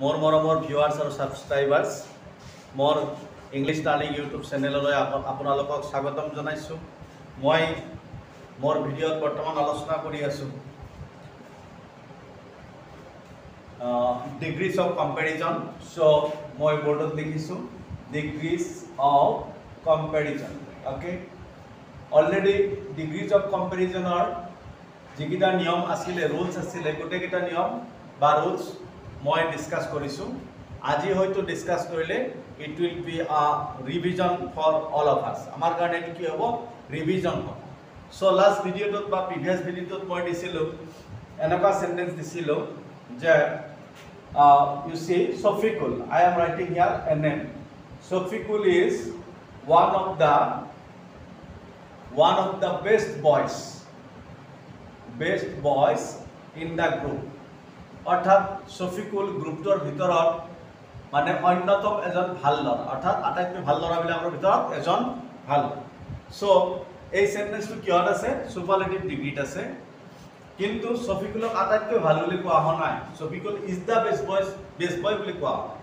मोर मरমৰ viewers আৰু সাবস্ক্ৰাইবাৰ্ছ more English learning YouTube चेनेलলৈ আপোনালোকক স্বাগতম জনাইছো। মই मोर ভিডিঅ'ত বৰ্তমান আলোচনা কৰি আছো ডিগ্ৰীজ অফ কম্পেৰিজন। সো মই বৰ্ডত লিখিছো degrees of comparison. Okay, already degrees of কম্পেৰিজনৰ যিকেইটা নিয়ম আছিলে, ৰুলছ আছিলে, গোটেইকেইটা নিয়ম বা ৰুলছ মই ডিসকাস কৰিছো। আজি হয়তো ডিসকাস কৰিলে it will be a revision for all of us. আমার কারণে এটি কি হব, রিভিজন হব। সো লাস্ট ভিডিওটোত বা প্রিভিয়াস ভিডিওটোত মই দিছিলো এনেকা সেন্টেন্স দিছিলো যে you see Shafiqul, I am writing here a name. Shafiqul is one of the best boys in the group. অর্থাৎ সফিকুল গ্ৰুপটোৰ ভিতৰত মানে অন্যতম এজন ভাল ল'ৰা, অৰ্থাৎ আটাইতকৈ ভাল ল'ৰাবিলাকৰ ভিতৰত এজন ভাল। সো এই সেন্টেন্সটো কিহত আছে, সুপাৰলেটিভ ডিগ্ৰীত আছে। কিন্তু সফিকুলক আটাইতকৈ ভাল বুলি কোৱা হোৱা নাই। সফিকুল ইজ দ্য বেষ্ট বয় বুলি কোৱা হয়।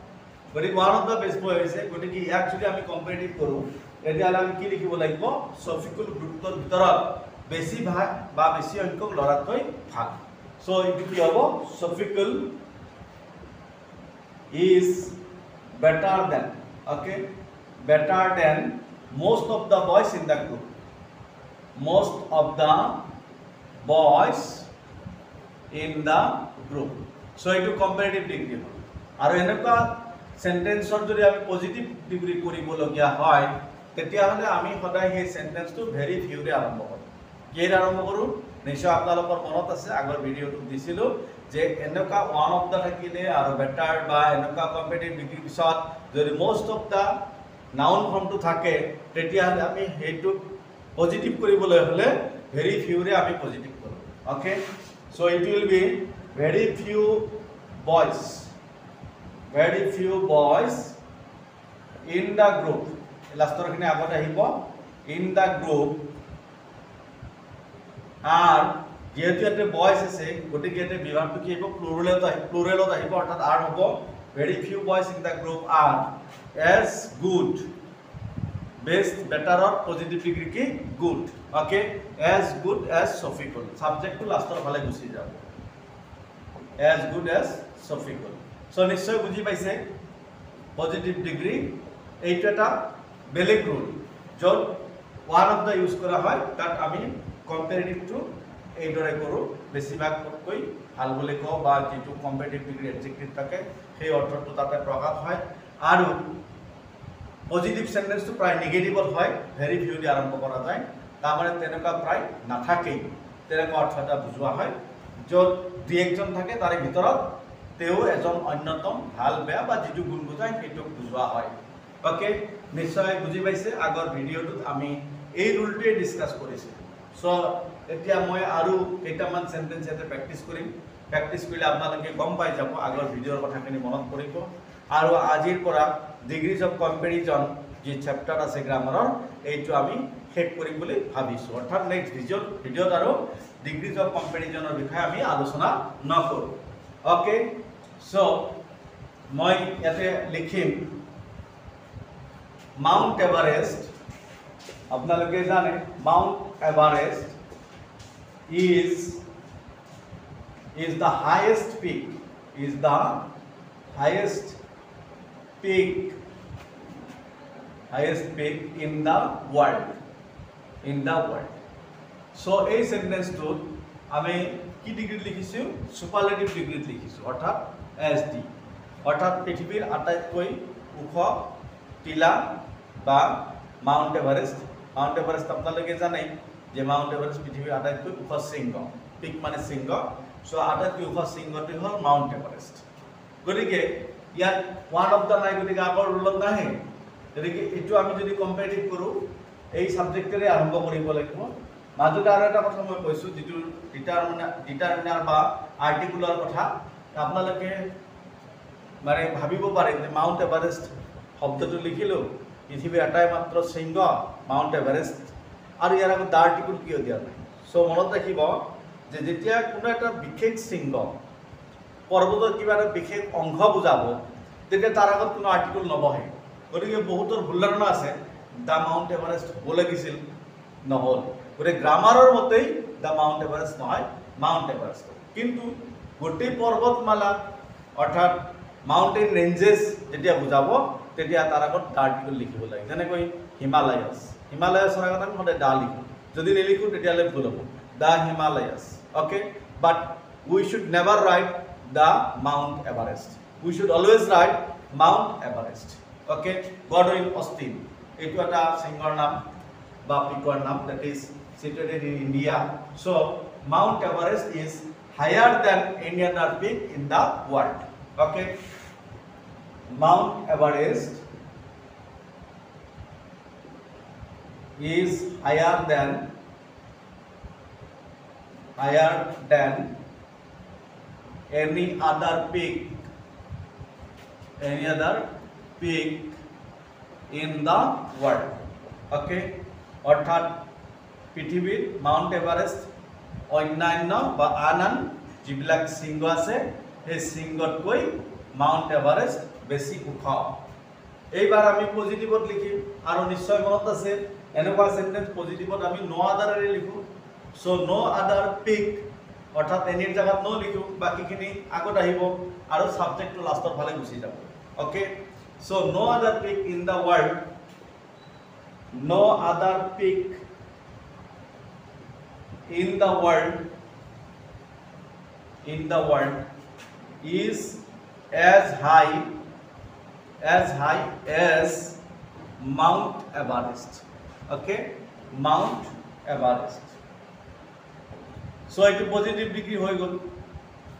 গতিকে ওৱান অফ দ্য বেষ্ট বয় হৈছে। গতিকে ইয়াক যদি আমি কম্পেৰিটিভ কৰোঁ তেতিয়াহ'লে আমি কি লিখিব লাগিব, সফিকুল গ্ৰুপটোৰ ভিতৰত বেছিভাগ বা বেছি সংখ্যক ল'ৰাতকৈ ভাল। সো এইটো কি হ'ব, Shafiqul is better than, okay, better than most of the boys in the group. Most of the boys in the group. So it is comparative degree. আৰু এনেকুৱা সেন্টেন্সৰ যদি আমি পজিটিভ ডিগ্ৰী কৰিবলগীয়া হয় তেতিয়াহ'লে আমি সদায় সেই সেন্টেন্সটো ভেৰি ফিউৰে আৰম্ভ কৰোঁ। কিহেৰে আৰম্ভ কৰোঁ, নিশ্চয় আপোনালোকৰ মনত আছে, আগৰ ভিডিঅ'টো দিছিলোঁ যে এনেকুৱা ওৱান অফ দ্য থাকিলে আৰু বেটাৰ বা এনেকুৱা কম্পেটিটিভ ডিগ্ৰীৰ পিছত যদি মোষ্ট অফ দ্য নাউন ফৰ্মটো থাকে তেতিয়াহ'লে আমি সেইটো পজিটিভ কৰিবলৈ হ'লে ভেৰি ফিউৰে আমি পজিটিভ কৰোঁ। Okay, so' it will be very few boys in the group. লাষ্টৰখিনি আগত আহিব, ইন দ্য গ্ৰুপ। আর যেহেতু ইয়াতে বয়স আছে গতিকে ইয়াতে বিভাগটো কি হ'ব, প্লুৰেলত আহিব, অৰ্থাৎ আৰ হ'ব। Very few boys in the group are as good, best বেটাৰৰ পজিটিভ ডিগ্ৰী কি good. Okay, as good as Safikul. সাবজেক্টটো লাষ্টৰ ফালে গুচি যাব, as good as Safikul. So' নিশ্চয় বুজি পাইছে পজিটিভ ডিগ্ৰী এইটো এটা বেলেগ ৰুল, য'ত ওৱান অফ দ্য ইউজ কৰা হয়। তাত আমি কম্পেৰিটিভটো এইদৰে কৰোঁ, বেছিভাগতকৈ ভাল বুলি কওঁ বা যিটো কম্পেৰিটিভ ডিগ্ৰী এডজেক্টিভ থাকে সেই অৰ্থটো তাতে প্ৰকাশ হয়। আৰু পজিটিভ সেন্টেন্সটো প্ৰায় নিগেটিভত হয়, ভেৰি ফিউ দি আৰম্ভ কৰা যায়। তাৰমানে তেনেকুৱা প্ৰায় নাথাকেই, তেনেকুৱা অৰ্থ এটা বুজোৱা হয়। য'ত দুই একজন থাকে তাৰে ভিতৰত তেওঁ এজন অন্যতম ভাল বেয়া বা যিটো গুণ বুজায় সেইটোক বুজোৱা হয়। অ'কে, নিশ্চয় বুজি পাইছে। আগৰ ভিডিঅ'টোত আমি এই ৰুলটোৱে ডিছকাছ কৰিছিলোঁ। সো এতিয়া মই আৰু কেইটামান সেন্টেন্স ইয়াতে প্ৰেক্টিছ কৰিম। প্ৰেক্টিছ কৰিলে আপোনালোকে গম পাই যাব, আগৰ ভিডিঅ'ৰ কথাখিনি মনত পৰিব। আৰু আজিৰ পৰা ডিগ্ৰীজ অফ কম্পেৰিজন যি চেপ্টাৰ আছে গ্ৰামাৰৰ, এইটো আমি শেষ কৰিম বুলি ভাবিছোঁ। অৰ্থাৎ নেক্সট ভিডিঅ'ত আৰু ডিগ্ৰীজ অফ কম্পেৰিজনৰ বিষয়ে আমি আলোচনা নকৰোঁ। অ'কে, চ' মই ইয়াতে লিখিম মাউণ্ট এভাৰেষ্ট। আপোনালোকে জানে mount Everest is the highest peak in the world. So এই সেন্টেন্সটোত আমি কি ডিগ্ৰীত লিখিছোঁ, সুপাৰলেটিভ ডিগ্ৰীত লিখিছোঁ, অৰ্থাৎ SD, অৰ্থাৎ পৃথিৱীৰ আটাইতকৈ ওখ টিলা বা মাউণ্ট এভাৰেষ্ট। মাউণ্ট এভাৰেষ্ট আপোনালোকে জানে যে মাউণ্ট এভাৰেষ্ট পৃথিৱীৰ আটাইতকৈ ওখ শৃংগ, পিক মানে শৃংগ। চ' আটাইতকৈ ওখ শৃংগটো হ'ল মাউণ্ট এভাৰেষ্ট। গতিকে ইয়াত ওৱান অফ দ্য নাই, গতিকে আগৰ ৰুলত নাহে। গতিকে এইটো আমি যদি কম্পেৰিটিভ কৰোঁ এই ছাবজেক্টেৰে আৰম্ভ কৰিব লাগিব। মাজতে আৰু এটা কথা মই কৈছোঁ, যিটো ডিটাৰমিনাৰ বা আৰ্টিকুলাৰ কথা। আপোনালোকে মানে ভাবিব পাৰে যে মাউণ্ট এভাৰেষ্ট শব্দটো লিখিলোঁ, পৃথিৱীৰ এটাই মাত্ৰ শৃংগ মাউণ্ট এভাৰেষ্ট, আৰু ইয়াৰ আগত দ্য আৰ্টিকুল কিয় দিয়া নাই। চ' মনত ৰাখিব যে যেতিয়া কোনো এটা বিশেষ শৃংগ পৰ্বতৰ কিবা এটা বিশেষ অংশ বুজাব তেতিয়া তাৰ আগত কোনো আৰ্টিকল নবহে গতিকে বহুতৰ ভুল ধাৰণা আছে দ্য মাউণ্ট এভাৰেষ্ট হ'ব লাগিছিল নহ'ল গতিকে গ্ৰামাৰৰ মতেই দ্য মাউণ্ট এভাৰেষ্ট নহয় মাউণ্ট এভাৰেষ্ট কিন্তু গোটেই পৰ্বতমালা অৰ্থাৎ মাউণ্টেইন ৰেঞ্জেছ যেতিয়া বুজাব তেতিয়া তাৰ আগত দ্য আৰ্টিকল লিখিব লাগে যেনেকৈ হিমালয়াছৰ আগত আমি সদায় দ্য লিখোঁ যদি নিলিখোঁ তেতিয়াহ'লে ভুল হ'ব the Himalayas okay but we should never write the Mount Everest we should always write Mount Everest okay Godwin Austen এইটো এটা সিংহৰ নাম বা পিকৰ নাম that is situated in India so Mount Everest is higher than any other peak in the world okay Mount Everest is higher than any other peak in the world okay অৰ্থাৎ পৃথিৱীত mount Everest অন্যান্য বা আন যিবিলাক শৃংগ আছে সেই শৃংগতকৈ mount Everest বেছি ওখ এইবাৰ আমি পজিটিভত লিখিম আৰু নিশ্চয় মনত আছে এনেকুৱা সেন্টেন্স পজিটিভত আমি নো আদাৰেৰে লিখোঁ সো নো আদাৰ পিক অৰ্থাৎ এনিৰ জায়গাত নো লিখোঁ বাকীখিনি আগত আহিব আৰু সাবজেক্টটো লাষ্টৰ ফালে গুচি যাব ওকে সো নো আদাৰ peak in the world no other peak in the world is as high as Mount Everest okay Mount Everest so itu positive degree hoy gol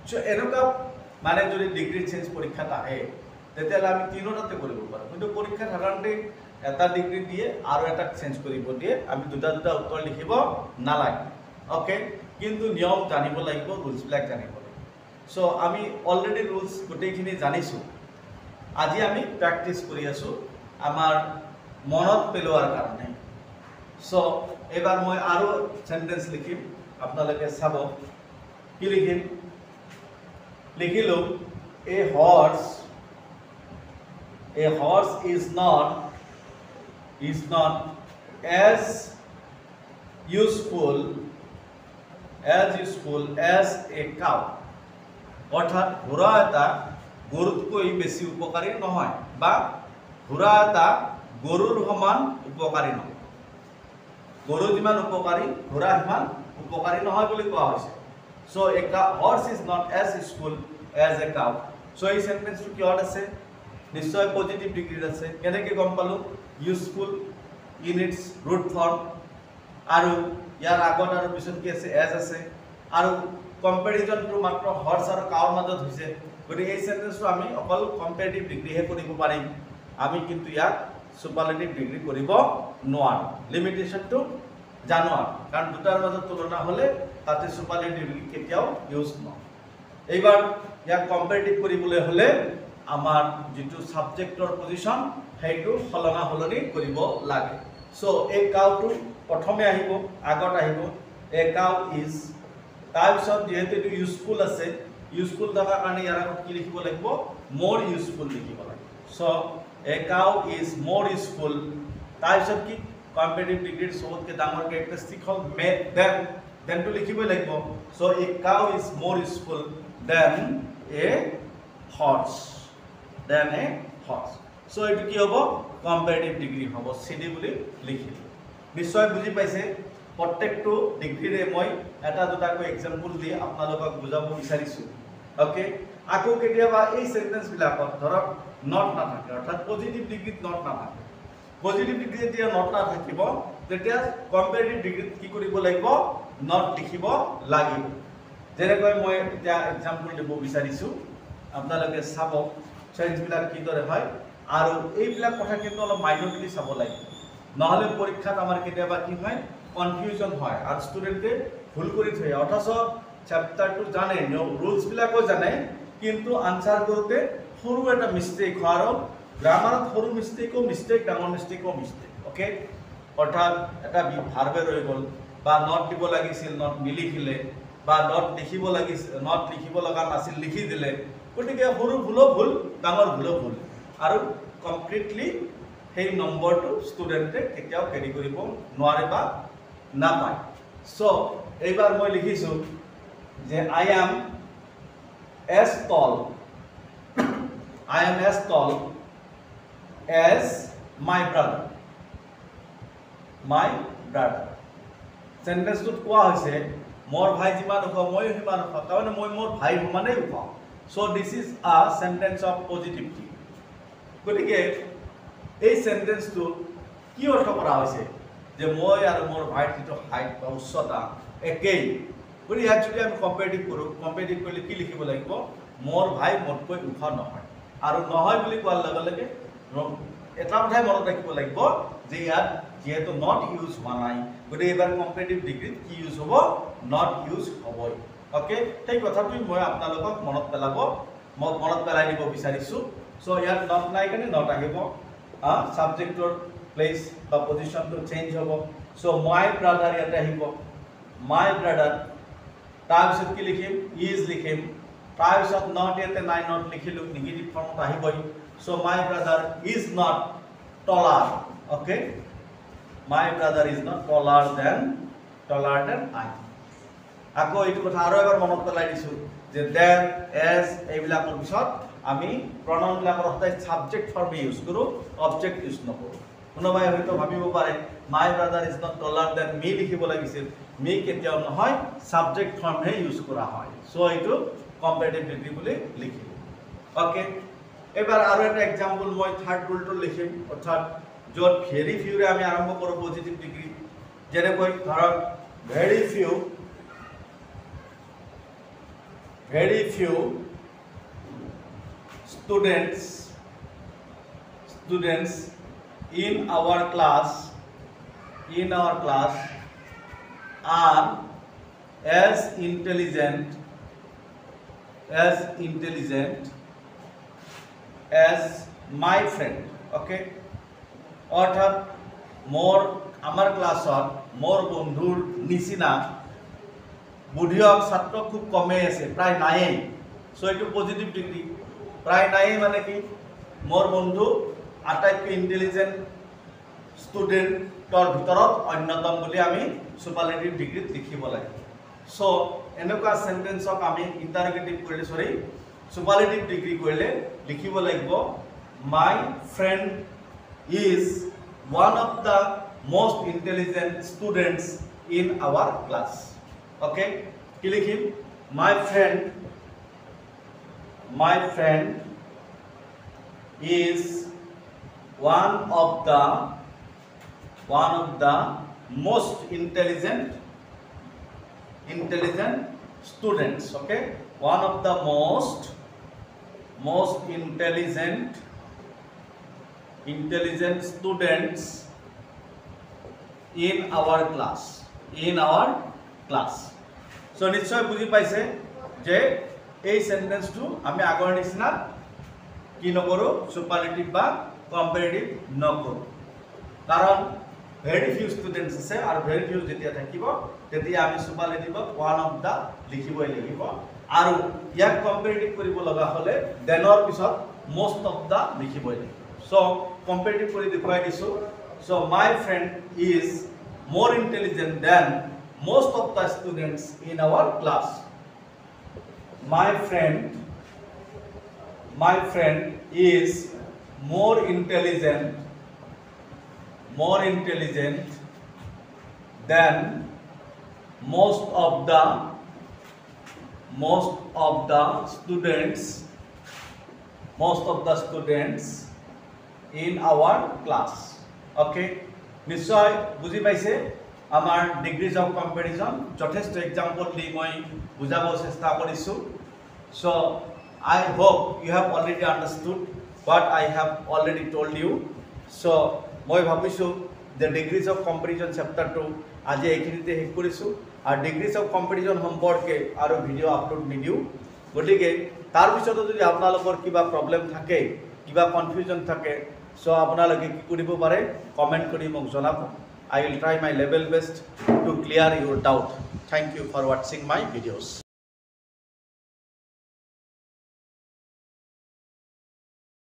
so enuka mane jodi degree change porikha ahe তেতিয়ালে আমি তিনটাতে কৰিব পাৰো কিন্তু পৰীক্ষা সাধাৰণতে এটা degree দিয়ে আৰু এটা চেঞ্জ কৰিব দিয়ে আমি দুটা উত্তৰ লিখিব নালাগে ওকে কিন্তু নিয়ম জানিব লাগিব ৰুলছ বিলাক জানিব লাগিব সো আমি অলৰেডি ৰুলছ গোটেইখিনি জানিছো আজি আমি প্ৰ্যাকটিছ কৰি আছো আমাৰ মনত পেলোৱাৰ কাৰণে সো এবাৰ মই আৰু সেন্টেন্স লিখিম আপোনালোকে চাব কি লিখিম লিখিলো a horse is not as useful as a cow অর্থাৎ ঘোড়া এটা গরুতকৈ বেছি উপকারী নহয় বা ঘোড়া এটা গরুর সমান উপকারী নহয় গরু যিমান উপকারী ঘোড়া সিমান উপকারী নহয় বুলি কোৱা হৈছে so a horse is not as useful as a cow so এই সেন্টেন্সটো কিহত আছে নিশ্চয় পজিটিভ ডিগ্ৰী আছে কেনেকৈ গম পালো useful in it's root form আৰু ইয়াৰ আগত আৰু পিছত কি আছে এজ আছে আৰু কম্পেৰিজনটো মাত্ৰ হৰ্স আৰু কাউৰ মাজত হৈছে গতিকে এই সেন্টেন্সটো আমি অকল কম্পেৰিটিভ ডিগ্ৰীহে কৰিব পাৰিম আমি কিন্তু ইয়াক সুপাৰলেটিভ ডিগ্ৰী কৰিব নোৱাৰো লিমিটেশনটো জানো কাৰণ দুটাৰ মাজত তুলনা হলে তাতে সুপাৰলেটিভ ডিগ্ৰী কেতিয়াও ইউজ নহয় এইবাৰ ইয়াক কম্পেৰিটিভ কৰিবলৈ হলে আমাৰ যেটো সাবজেক্টৰ পজিশন হেইটো সলনা হলনি কৰিব লাগে সো এ কাউটো প্ৰথমে আহিব আগত আহিব এ কাউ ইজ তাৰপিছত যেহেতু এটো ইউজফুল আছে ইউজফুল থকাৰ কাৰণে ইয়াৰ আগত কি লিখিব লাগিব মোৰ ইউজফুল লিখিব লাগিব so a cow is more useful তাৰপিছত কি কম্পেৰিটিভ ডিগ্ৰীৰ সবতকে ডাঙৰ ক্যাৰেক্টাৰিষ্টিক হল দেন টু লিখিব লাগিব so a cow is more useful than a horse so এটো কি হ'ব কম্পেৰিটিভ ডিগ্ৰী হ'ব সিডি বুলি লিখিলো নিশ্চয় বুজি পাইছে প্ৰত্যেকটো ডিগ্ৰীৰে মই এটা দুটাকৈ এক্সাম্পল দি আপোনালোকক বুজাব বিচাৰিছো ওকে আকৌ কেতিয়াবা এই সেন্টেন্স বিলাকত ধৰক নট নাথাকে অৰ্থাৎ পজিটিভ ডিগ্ৰীত নট নাথাকে পজিটিভ ডিগ্ৰী যেতিয়া নট নাথাকিব তেতিয়া কম্পেৰিটিভ ডিগ্ৰীত কি কৰিব লাগিব নট লিখিব লাগিব যেনেকৈ মই এতিয়া এক্সাম্পল দিব বিচাৰিছো আপোনালোকে চাব সাইন্স বিলাক কি দৰে হয় আৰু এইবিলাক কথা কিন্তু অলপ মাইনৰলি চাব লাগিব নহলে পৰীক্ষাত আমাৰ কেতিয়াবা কি হয় কনফিউজন হয় আৰু ষ্টুডেন্টে ভুল কৰি থয় অথচ চ্যাপ্টাৰটো জানে ৰুলছ বিলাকো জানে কিন্তু আনসাৰ কৰোতে সৰু এটা মিস্টেক হয় আৰু গ্ৰামাৰত সৰু মিস্টেক ডাঙৰ মিস্টেক ওকে অৰ্থাৎ এটা ভাৰ্বে ৰৈ গল বা নট দিব লাগিছিল নট নিলিখিলে বা নট লিখিব লগা নাছিল লিখি দিলে গতিকে সৰু ভুলো ভুল ডাঙৰ ভুলো ভুল আৰু কমপ্লিটলি সেই নম্বৰটো ষ্টুডেণ্টে কেতিয়াও কেৰি কৰিব নোৱাৰে বা নাপায় সো এইবাৰ মই লিখিছো যে I am as tall as my brother সেন্টেন্সটোত কোৱা হৈছে মোৰ ভাই যিমান ওখ মই সিমান ওখ কাৰণ মই মোৰ ভাই সমানেই ওখ so this is a sentence of positivity গতিকে এই সেন্টেন্সটো কি অৰ্থ কৰা হৈছে যে মই আৰু মোৰ ভাইৰ যিটো হাইট বা উচ্চতা একেই গতিকে ইয়াত যদি আমি কম্পেয়াৰিটিভ কৰোঁ কম্পেয়াৰিটিভ কৰিলে কি লিখিব লাগিব মোৰ ভাই মোতকৈ ওখ নহয় আৰু নহয় বুলি কোৱাৰ লগে লগে এটা কথাই মনত ৰাখিব লাগিব যে ইয়াত যেহেতু নট ইউজ হোৱা নাই গতিকে এইবাৰ কম্পেয়াৰিটিভ ডিগ্ৰীত কি ইউজ হ'ব নট ইউজ হ'বই ওকে সেই কথাটোই মই আপোনালোকক মনত পেলাই দিব বিচাৰিছোঁ সো ইয়াত নট নাই কাৰণে নট আহিব সাবজেক্টৰ প্লেস বা পজিশনটো চেঞ্জ হ'ব সো মাই ব্ৰাদাৰ ইয়াতে আহিব মাই ব্ৰাদাৰ তাৰপিছত কি লিখিম ইজ লিখিম তাৰপিছত নট ইয়াতে নাই নট লিখিলো নিগেটিভ ফৰ্মত আহিবই so my brother is not taller okay my brother is not taller than I আকৌ এইটো কথা আৰু এবাৰ মনত পেলাই দিছো যে দেন এজ এইবিলাকৰ পিছত আমি pronoun বিলাকৰ সদায় সাবজেক্ট ফৰ্ম ইউজ কৰো অবজেক্ট ইউজ নকৰো কোনোবাই হয়তো ভাবিব পাৰে my brother is not taller than me লিখিব লাগিছিল me কেতিয়াও নহয় সাবজেক্ট ফৰ্ম হে ইউজ কৰা হয় সো এইটো কম্পাৰেটিভ ডিগ্ৰী বুলি লিখিব ওকে এবাৰ আৰু এটা এক্সাম্পল মই থাৰ্ড ৰুলটো লিখিম অৰ্থাৎ য'ত ভেৰি ফিউৰে আমি আৰম্ভ কৰোঁ পজিটিভ ডিগ্ৰী যেনেকৈ ধৰক very few students in our class are as intelligent as my friend okay অর্থাৎ আমার ক্লাসত মোর বন্ধুর নিচিনা বুদ্ধিয়ক ছাত্র খুব কমে আছে প্রায় নাই সো এটো পজিটিভ ডিগ্রি প্রায় নাই মানে কি মোর বন্ধু আটাইতকৈ ইন্টেলিজেন্ট স্টুডেন্টৰ ভিতৰত অন্যতম বুলি আমি সুপাৰলেটিভ ডিগ্ৰীত লিখিব লাগে সো এনেকুৱা সেন্টেন্সক আমি ইন্টাৰগেটিভ কৰিলে সুপাৰলেটিভ ডিগ্ৰী কৰিলে লিখিব লাগিব my friend is one of the most intelligent students in our class okay কি লিখিম my friend is one of the most intelligent students okay one of the most intelligent students in our class so নিশ্চয় বুজি পাইছে যে এই সেন্টেন্সটো আমি আগৰ নিচিনা কি নকৰো সুপাৰলেটিভ বা কম্পাৰেটিভ নকৰো কাৰণ ভেৰি ফিউ ষ্টুডেন্টস আছে আৰু ভেৰি ফিউ যেতিয়া থাকিব তেতিয়া আমি সুপাৰলেটিভত ওৱান অফ দা লিখিবই লাগিব আৰু ইয়াক কম্পাৰেটিভ কৰিব লগা হলে দেনৰ পিছত মোস্ট অফ দা লিখিবই লাগিব so comparative কৰি দেখুৱাই দিছো so my friend is more intelligent than most of the students in our class my friend is more intelligent than most of the students in our class okay নিশ্চয় বুজি পাইছে আমাৰ degrees of comparison যথেষ্ট example the মই বুজাব চেষ্টা কৰিছো so I hope you have already understood what I have already told you so মই ভাবিছো the degrees of comparison chapter 2 আজি এইখিনিতে শেষ কৰিছো আৰু degrees of comparison সম্পৰ্কে আৰু ভিডিও আপলোড নিদিও গতিকে তাৰ পিছতো যদি আপোনালোকৰ কিবা প্ৰবলেম থাকে কিবা কনফিউজন থাকে so আপোনালোকে কি কৰিব পাৰে কমেন্ট কৰি মোক জনাব I will try my level best to clear your doubt Thank you for watching my videos.